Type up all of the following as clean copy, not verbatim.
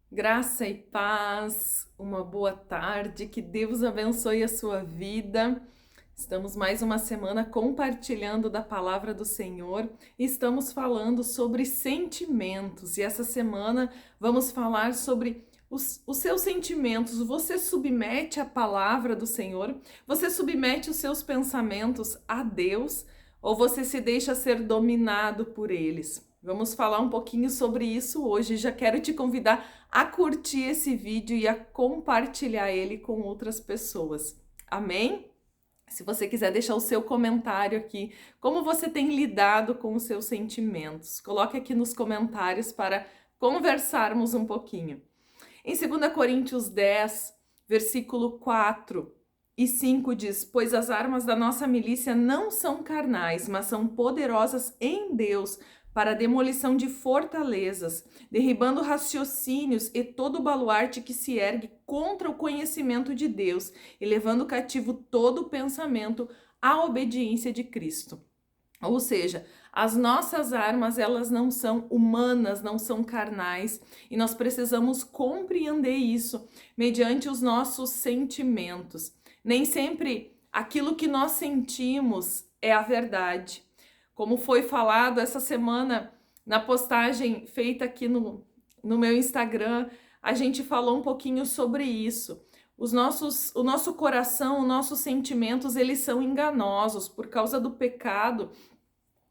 Graça e paz, uma boa tarde, que Deus abençoe a sua vida. Estamos mais uma semana compartilhando da palavra do Senhor e estamos falando sobre sentimentos. E essa semana vamos falar sobre os seus sentimentos. Você submete a palavra do Senhor? Você submete os seus pensamentos a Deus? Ou você se deixa ser dominado por eles? Vamos falar um pouquinho sobre isso hoje. Já quero te convidar a curtir esse vídeo e a compartilhar ele com outras pessoas. Amém? Se você quiser deixar o seu comentário aqui, como você tem lidado com os seus sentimentos, coloque aqui nos comentários para conversarmos um pouquinho. Em 2 Coríntios 10, versículo 4 e 5 diz: Pois as armas da nossa milícia não são carnais, mas são poderosas em Deus para a demolição de fortalezas, derribando raciocínios e todo baluarte que se ergue contra o conhecimento de Deus e levando cativo todo pensamento à obediência de Cristo. Ou seja, as nossas armas, elas não são humanas, não são carnais, e nós precisamos compreender isso mediante os nossos sentimentos. Nem sempre aquilo que nós sentimos é a verdade. Como foi falado essa semana na postagem feita aqui no meu Instagram, a gente falou um pouquinho sobre isso. O nosso coração, os nossos sentimentos, eles são enganosos por causa do pecado.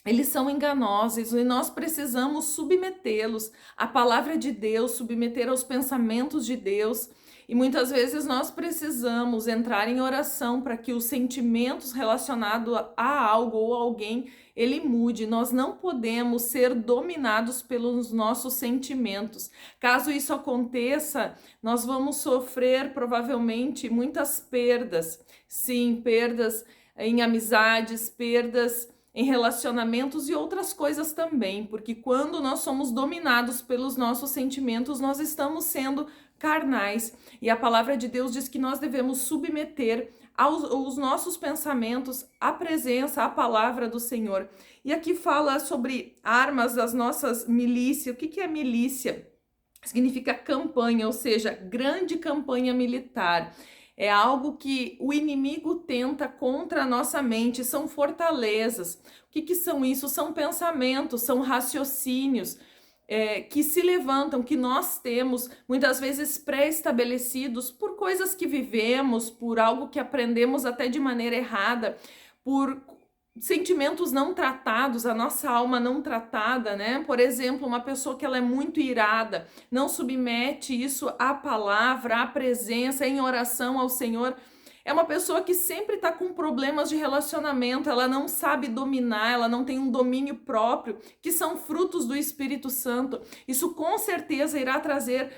Eles são enganosos e nós precisamos submetê-los à palavra de Deus, submeter aos pensamentos de Deus. E muitas vezes nós precisamos entrar em oração para que os sentimentos relacionados a algo ou alguém, ele mude. Nós não podemos ser dominados pelos nossos sentimentos. Caso isso aconteça, nós vamos sofrer provavelmente muitas perdas. Sim, perdas em amizades, perdas em relacionamentos e outras coisas também, porque quando nós somos dominados pelos nossos sentimentos, nós estamos sendo carnais. E a palavra de Deus diz que nós devemos submeter aos nossos pensamentos à presença, à palavra do Senhor. E aqui fala sobre armas das nossas milícias. O que é milícia? Significa campanha, ou seja, grande campanha militar. É algo que o inimigo tenta contra a nossa mente, são fortalezas. O que são isso? São pensamentos, são raciocínios que se levantam, que nós temos, muitas vezes pré-estabelecidos por coisas que vivemos, por algo que aprendemos até de maneira errada, por sentimentos não tratados, a nossa alma não tratada, né? Por exemplo, uma pessoa que ela é muito irada, não submete isso à palavra, à presença, em oração ao Senhor. É uma pessoa que sempre está com problemas de relacionamento, ela não sabe dominar, ela não tem um domínio próprio, que são frutos do Espírito Santo. Isso com certeza irá trazer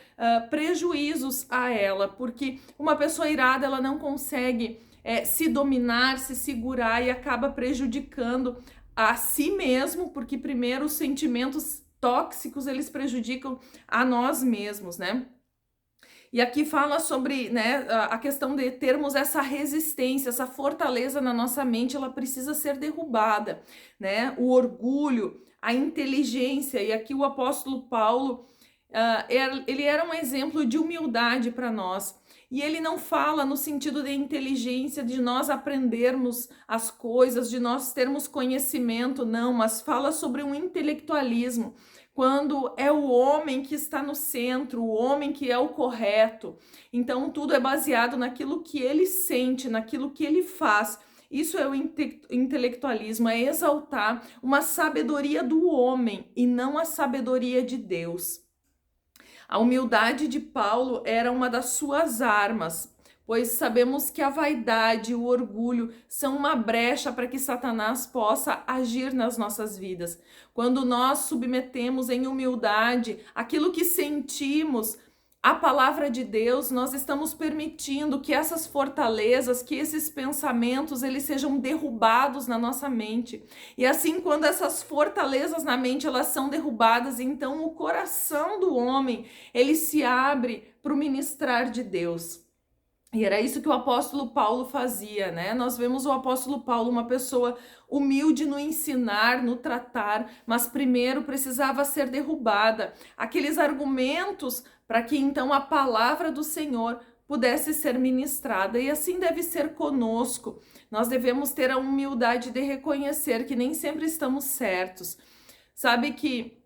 prejuízos a ela, porque uma pessoa irada, ela não consegue se dominar, se segurar e acaba prejudicando a si mesmo, porque primeiro os sentimentos tóxicos, eles prejudicam a nós mesmos, né? E aqui fala sobre, né, a questão de termos essa resistência, essa fortaleza na nossa mente, ela precisa ser derrubada, né? O orgulho, a inteligência, e aqui o apóstolo Paulo, ele era um exemplo de humildade para nós. E ele não fala no sentido de inteligência, de nós aprendermos as coisas, de nós termos conhecimento, não, mas fala sobre um intelectualismo, quando é o homem que está no centro, o homem que é o correto. Então tudo é baseado naquilo que ele sente, naquilo que ele faz. Isso é o intelectualismo, é exaltar uma sabedoria do homem e não a sabedoria de Deus. A humildade de Paulo era uma das suas armas, pois sabemos que a vaidade e o orgulho são uma brecha para que Satanás possa agir nas nossas vidas. Quando nós submetemos em humildade aquilo que sentimos, a palavra de Deus, nós estamos permitindo que essas fortalezas, que esses pensamentos, eles sejam derrubados na nossa mente. E assim, quando essas fortalezas na mente, elas são derrubadas, então o coração do homem, ele se abre para o ministrar de Deus. E era isso que o apóstolo Paulo fazia, né? Nós vemos o apóstolo Paulo, uma pessoa humilde no ensinar, no tratar, mas primeiro precisava ser derrubada. Aqueles argumentos para que então a palavra do Senhor pudesse ser ministrada. E assim deve ser conosco. Nós devemos ter a humildade de reconhecer que nem sempre estamos certos. Sabe que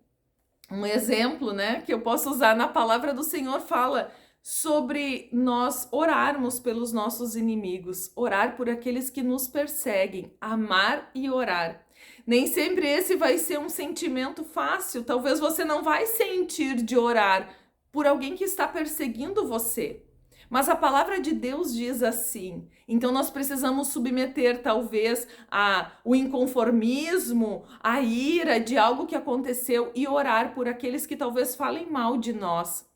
um exemplo, né, que eu posso usar na palavra do Senhor fala sobre nós orarmos pelos nossos inimigos, orar por aqueles que nos perseguem, amar e orar. Nem sempre esse vai ser um sentimento fácil, talvez você não vai sentir de orar por alguém que está perseguindo você. Mas a palavra de Deus diz assim, então nós precisamos submeter talvez o inconformismo, a ira de algo que aconteceu e orar por aqueles que talvez falem mal de nós.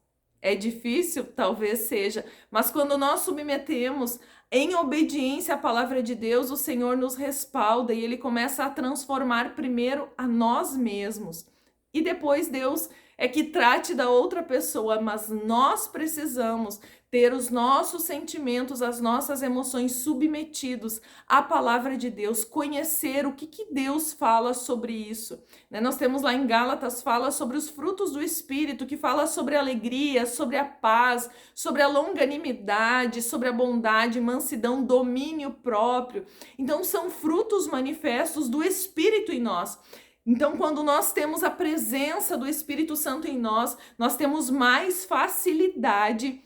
É difícil? Talvez seja, mas quando nós submetemos em obediência à palavra de Deus, o Senhor nos respalda e Ele começa a transformar primeiro a nós mesmos. E depois Deus é que trate da outra pessoa, mas nós precisamos ter os nossos sentimentos, as nossas emoções submetidos à palavra de Deus, conhecer o que Deus fala sobre isso. Nós temos lá em Gálatas, fala sobre os frutos do Espírito, que fala sobre a alegria, sobre a paz, sobre a longanimidade, sobre a bondade, mansidão, domínio próprio. Então são frutos manifestos do Espírito em nós. Então, quando nós temos a presença do Espírito Santo em nós, nós temos mais facilidade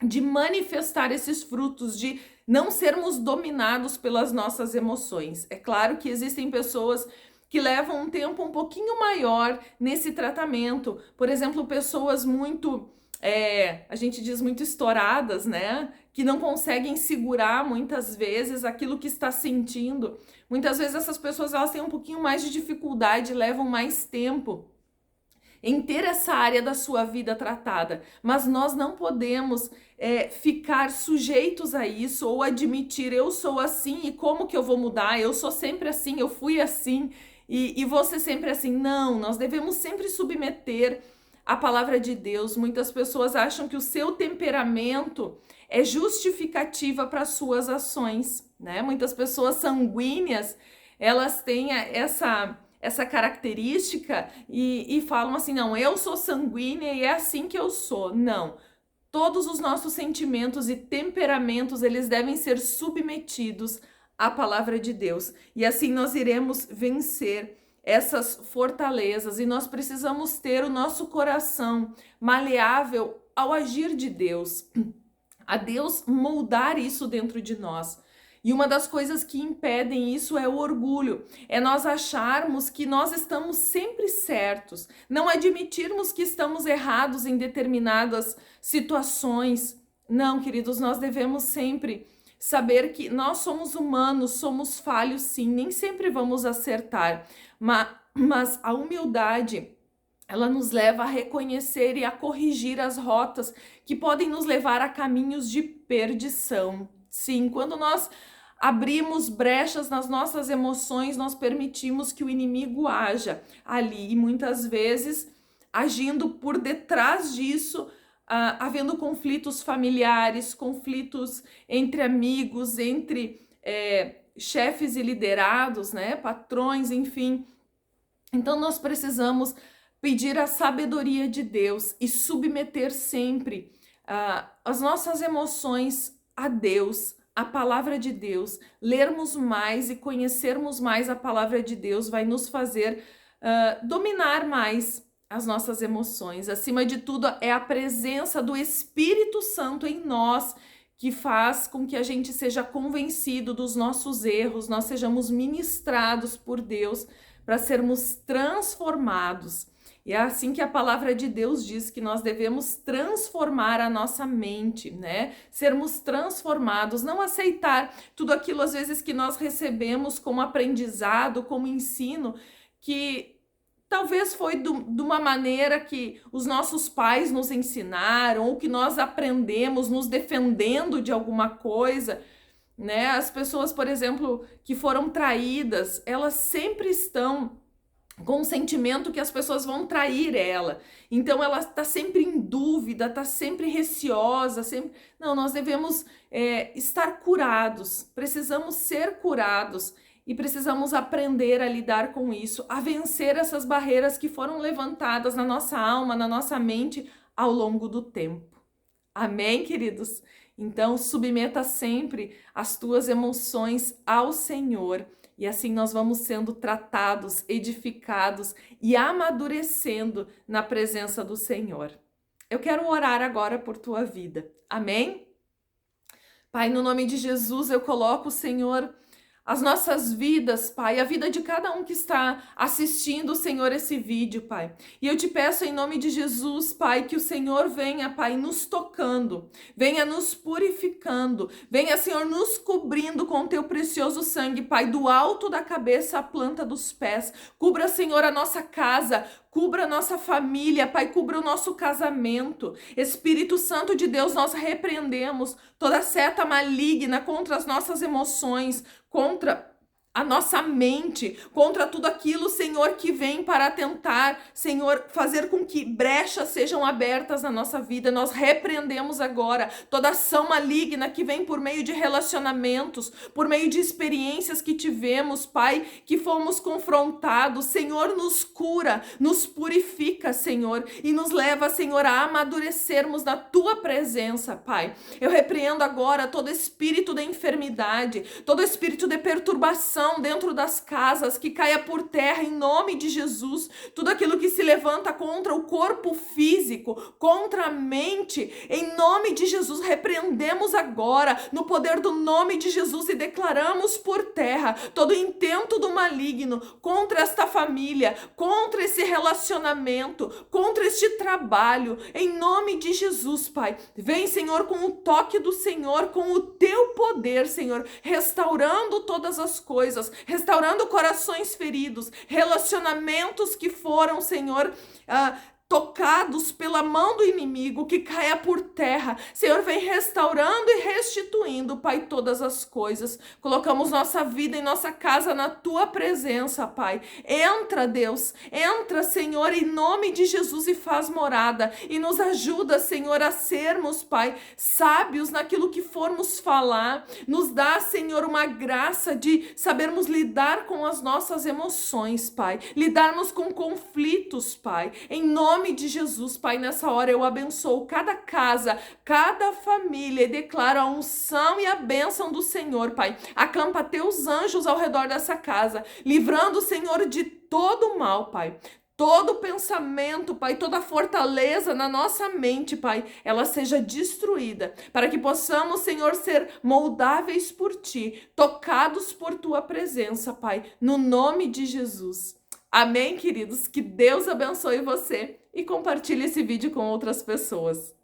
de manifestar esses frutos, de não sermos dominados pelas nossas emoções. É claro que existem pessoas que levam um tempo um pouquinho maior nesse tratamento. Por exemplo, pessoas muito, a gente diz muito estouradas, né? Que não conseguem segurar muitas vezes aquilo que está sentindo. Muitas vezes essas pessoas elas têm um pouquinho mais de dificuldade, levam mais tempo em ter essa área da sua vida tratada, mas nós não podemos ficar sujeitos a isso ou admitir eu sou assim e como que eu vou mudar, eu sou sempre assim, eu fui assim e vou ser sempre assim. Não, nós devemos sempre submeter a palavra de Deus. Muitas pessoas acham que o seu temperamento é justificativa para suas ações, né? Muitas pessoas sanguíneas, elas têm essa característica e falam assim, não, eu sou sanguínea e é assim que eu sou. Não, todos os nossos sentimentos e temperamentos, eles devem ser submetidos à palavra de Deus. E assim nós iremos vencer essas fortalezas e nós precisamos ter o nosso coração maleável ao agir de Deus, a Deus moldar isso dentro de nós. E uma das coisas que impedem isso é o orgulho, é nós acharmos que nós estamos sempre certos, não admitirmos que estamos errados em determinadas situações. Não, queridos, nós devemos sempre saber que nós somos humanos, somos falhos sim, nem sempre vamos acertar, mas a humildade, ela nos leva a reconhecer e a corrigir as rotas que podem nos levar a caminhos de perdição. Sim, quando nós abrimos brechas nas nossas emoções, nós permitimos que o inimigo haja ali e muitas vezes agindo por detrás disso, havendo conflitos familiares, conflitos entre amigos, entre chefes e liderados, né, patrões, enfim. Então nós precisamos pedir a sabedoria de Deus e submeter sempre as nossas emoções a Deus, a palavra de Deus. Lermos mais e conhecermos mais a palavra de Deus vai nos fazer dominar mais as nossas emoções. Acima de tudo, é a presença do Espírito Santo em nós que faz com que a gente seja convencido dos nossos erros, nós sejamos ministrados por Deus para sermos transformados. E é assim que a palavra de Deus diz que nós devemos transformar a nossa mente, né? Sermos transformados, não aceitar tudo aquilo às vezes que nós recebemos como aprendizado, como ensino, que talvez foi de uma maneira que os nossos pais nos ensinaram, ou que nós aprendemos nos defendendo de alguma coisa, né? As pessoas, por exemplo, que foram traídas, elas sempre estão com o sentimento que as pessoas vão trair ela. Então ela está sempre em dúvida, está sempre receosa, sempre... Não, nós devemos estar curados, precisamos ser curados e precisamos aprender a lidar com isso, a vencer essas barreiras que foram levantadas na nossa alma, na nossa mente ao longo do tempo. Amém, queridos? Então, submeta sempre as tuas emoções ao Senhor. E assim nós vamos sendo tratados, edificados e amadurecendo na presença do Senhor. Eu quero orar agora por tua vida. Amém? Pai, no nome de Jesus, eu coloco, Senhor, as nossas vidas, Pai, a vida de cada um que está assistindo, Senhor, esse vídeo, Pai. E eu te peço em nome de Jesus, Pai, que o Senhor venha, Pai, nos tocando, venha nos purificando, venha, Senhor, nos cobrindo com teu precioso sangue, Pai, do alto da cabeça à planta dos pés. Cubra, Senhor, a nossa casa, cubra a nossa família, Pai, cubra o nosso casamento. Espírito Santo de Deus, nós repreendemos toda seta maligna contra as nossas emoções, contra a nossa mente, contra tudo aquilo, Senhor, que vem para tentar, Senhor, fazer com que brechas sejam abertas na nossa vida. Nós repreendemos agora toda ação maligna que vem por meio de relacionamentos, por meio de experiências que tivemos, Pai, que fomos confrontados. Senhor, nos cura, nos purifica, Senhor, e nos leva, Senhor, a amadurecermos na Tua presença, Pai. Eu repreendo agora todo espírito de enfermidade, todo espírito de perturbação dentro das casas, que caia por terra em nome de Jesus. Tudo aquilo que se levanta contra o corpo físico, contra a mente, em nome de Jesus, repreendemos agora no poder do nome de Jesus e declaramos por terra todo intento do maligno contra esta família, contra esse relacionamento, contra este trabalho, em nome de Jesus, Pai. Vem, Senhor, com o toque do Senhor, com o teu poder, Senhor, restaurando todas as coisas, restaurando corações feridos, relacionamentos que foram, Senhor, tocados pela mão do inimigo, que caia por terra. Senhor, vem restaurando e restituindo, Pai, todas as coisas. Colocamos nossa vida e nossa casa na Tua presença, Pai. Entra, Deus, entra, Senhor, em nome de Jesus e faz morada. E nos ajuda, Senhor, a sermos, Pai, sábios naquilo que formos falar. Nos dá, Senhor, uma graça de sabermos lidar com as nossas emoções, Pai. Lidarmos com conflitos, Pai. Em nome de Jesus, Pai, nessa hora eu abençoo cada casa, cada família e declaro a unção e a bênção do Senhor, Pai. Acampa teus anjos ao redor dessa casa, livrando o Senhor de todo mal, Pai. Todo pensamento, Pai, toda fortaleza na nossa mente, Pai, ela seja destruída, para que possamos, Senhor, ser moldáveis por Ti, tocados por Tua presença, Pai, no nome de Jesus. Amém, queridos? Que Deus abençoe você e compartilhe esse vídeo com outras pessoas.